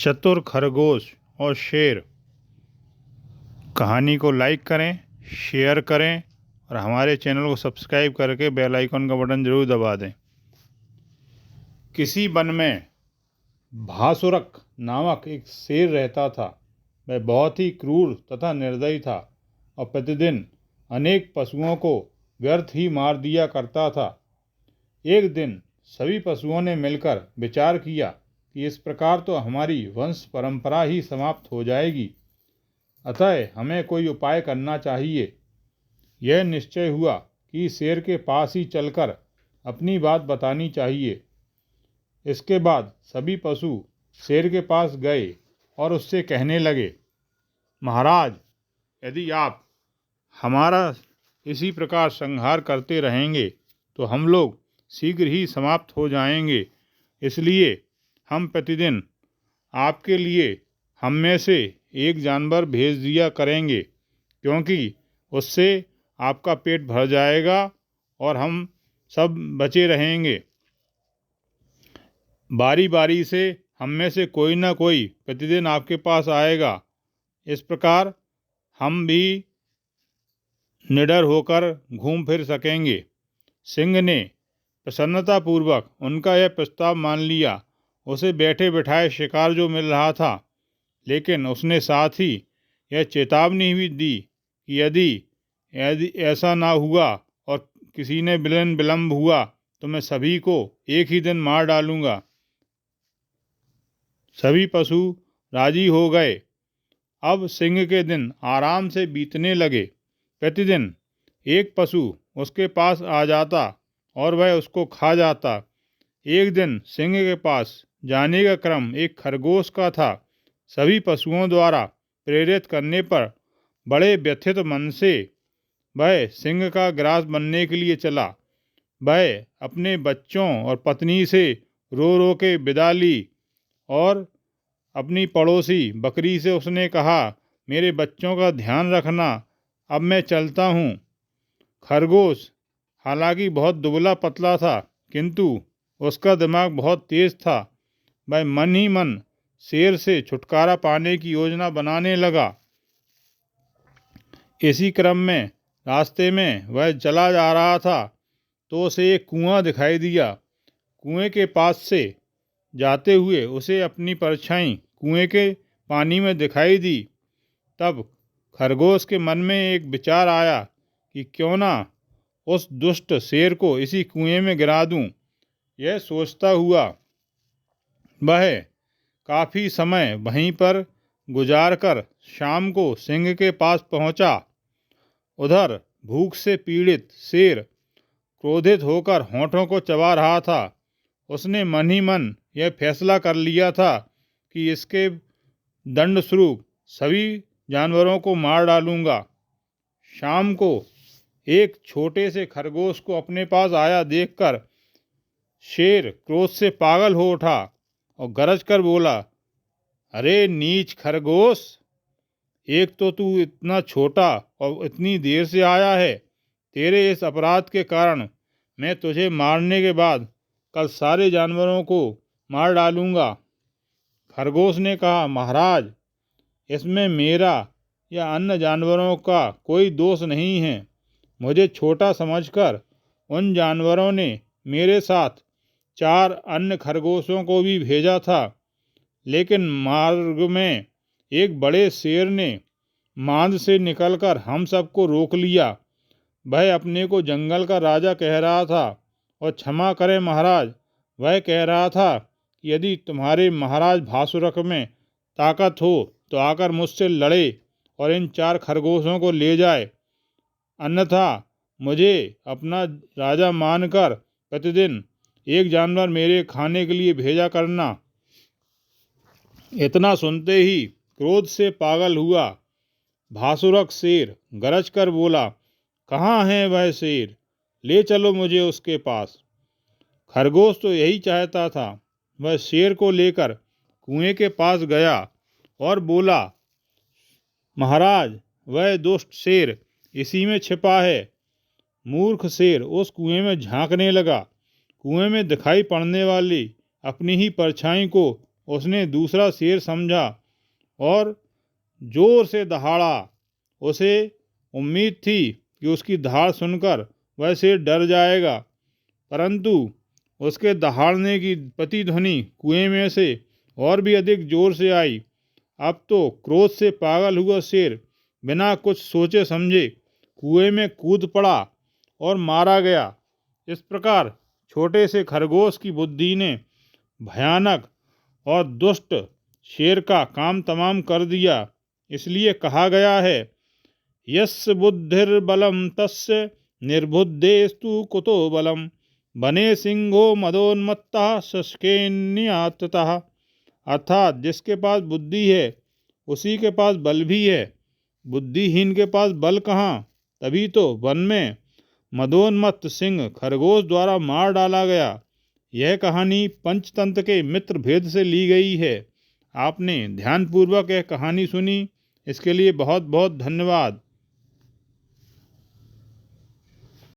चतुर खरगोश और शेर। कहानी को लाइक करें, शेयर करें और हमारे चैनल को सब्सक्राइब करके बेल आइकन का बटन ज़रूर दबा दें। किसी वन में भासुरक नामक एक शेर रहता था। वह बहुत ही क्रूर तथा निर्दयी था और प्रतिदिन अनेक पशुओं को व्यर्थ ही मार दिया करता था। एक दिन सभी पशुओं ने मिलकर विचार किया कि इस प्रकार तो हमारी वंश परंपरा ही समाप्त हो जाएगी, अतः हमें कोई उपाय करना चाहिए। यह निश्चय हुआ कि शेर के पास ही चलकर अपनी बात बतानी चाहिए। इसके बाद सभी पशु शेर के पास गए और उससे कहने लगे, महाराज, यदि आप हमारा इसी प्रकार संहार करते रहेंगे तो हम लोग शीघ्र ही समाप्त हो जाएंगे। इसलिए हम प्रतिदिन आपके लिए हम में से एक जानवर भेज दिया करेंगे, क्योंकि उससे आपका पेट भर जाएगा और हम सब बचे रहेंगे। बारी बारी से हम में से कोई ना कोई प्रतिदिन आपके पास आएगा। इस प्रकार हम भी निडर होकर घूम फिर सकेंगे। सिंह ने प्रसन्नतापूर्वक उनका यह प्रस्ताव मान लिया। उसे बैठे बिठाए शिकार जो मिल रहा था, लेकिन उसने साथ ही यह चेतावनी भी दी कि यदि ऐसा ना हुआ और किसी ने विलंब हुआ तो मैं सभी को एक ही दिन मार डालूंगा। सभी पशु राजी हो गए। अब सिंह के दिन आराम से बीतने लगे। प्रतिदिन एक पशु उसके पास आ जाता और वह उसको खा जाता। एक दिन सिंह के पास जाने का क्रम एक खरगोश का था। सभी पशुओं द्वारा प्रेरित करने पर बड़े व्यथित मन से वह सिंह का ग्रास बनने के लिए चला। वह अपने बच्चों और पत्नी से रो रो के विदा ली और अपनी पड़ोसी बकरी से उसने कहा, मेरे बच्चों का ध्यान रखना, अब मैं चलता हूँ। खरगोश हालांकि बहुत दुबला पतला था, किंतु उसका दिमाग बहुत तेज था। वह मन ही मन शेर से छुटकारा पाने की योजना बनाने लगा। इसी क्रम में रास्ते में वह चला जा रहा था तो उसे एक कुआं दिखाई दिया। कुएं के पास से जाते हुए उसे अपनी परछाई कुएं के पानी में दिखाई दी। तब खरगोश के मन में एक विचार आया कि क्यों ना उस दुष्ट शेर को इसी कुएं में गिरा दूं। यह सोचता हुआ वह काफी समय वहीं पर गुजारकर शाम को सिंह के पास पहुंचा। उधर भूख से पीड़ित शेर क्रोधित होकर होठों को चबा रहा था। उसने मन ही मन यह फैसला कर लिया था कि इसके दंड स्वरूप सभी जानवरों को मार डालूंगा। शाम को एक छोटे से खरगोश को अपने पास आया देखकर शेर क्रोध से पागल हो उठा और गरज कर बोला, अरे नीच खरगोश, एक तो तू इतना छोटा और इतनी देर से आया है। तेरे इस अपराध के कारण मैं तुझे मारने के बाद कल सारे जानवरों को मार डालूंगा। खरगोश ने कहा, महाराज, इसमें मेरा या अन्य जानवरों का कोई दोष नहीं है। मुझे छोटा समझकर उन जानवरों ने मेरे साथ 4 अन्य खरगोशों को भी भेजा था, लेकिन मार्ग में एक बड़े शेर ने मांद से निकलकर हम सबको रोक लिया। वह अपने को जंगल का राजा कह रहा था और क्षमा करें महाराज, वह कह रहा था कि यदि तुम्हारे महाराज भासुरक में ताकत हो तो आकर मुझसे लड़े और इन 4 खरगोशों को ले जाए, अन्यथा मुझे अपना राजा मानकर प्रतिदिन एक जानवर मेरे खाने के लिए भेजा करना। इतना सुनते ही क्रोध से पागल हुआ भासुरक शेर गरज कर बोला, कहाँ है वह शेर, ले चलो मुझे उसके पास। खरगोश तो यही चाहता था। वह शेर को लेकर कुएं के पास गया और बोला, महाराज, वह दुष्ट शेर इसी में छिपा है। मूर्ख शेर उस कुएं में झांकने लगा। कुएं में दिखाई पड़ने वाली अपनी ही परछाई को उसने दूसरा शेर समझा और जोर से दहाड़ा। उसे उम्मीद थी कि उसकी दहाड़ सुनकर वह शेर डर जाएगा, परंतु उसके दहाड़ने की प्रतिध्वनि कुएं में से और भी अधिक जोर से आई। अब तो क्रोध से पागल हुआ शेर बिना कुछ सोचे समझे कुएं में कूद पड़ा और मारा गया। इस प्रकार छोटे से खरगोश की बुद्धि ने भयानक और दुष्ट शेर का काम तमाम कर दिया। इसलिए कहा गया है, यस्य बुद्धिर्बलं तस्य निर्बुद्धेस्तु कुतो बलम, बने सिंहो मदोन्मत्तः शशकेन्नियततः। अर्थात जिसके पास बुद्धि है उसी के पास बल भी है, बुद्धिहीन के पास बल कहाँ। तभी तो वन में मदोन्मत्त सिंह खरगोश द्वारा मार डाला गया। यह कहानी पंचतंत्र के मित्र भेद से ली गई है। आपने ध्यानपूर्वक यह कहानी सुनी, इसके लिए बहुत बहुत धन्यवाद।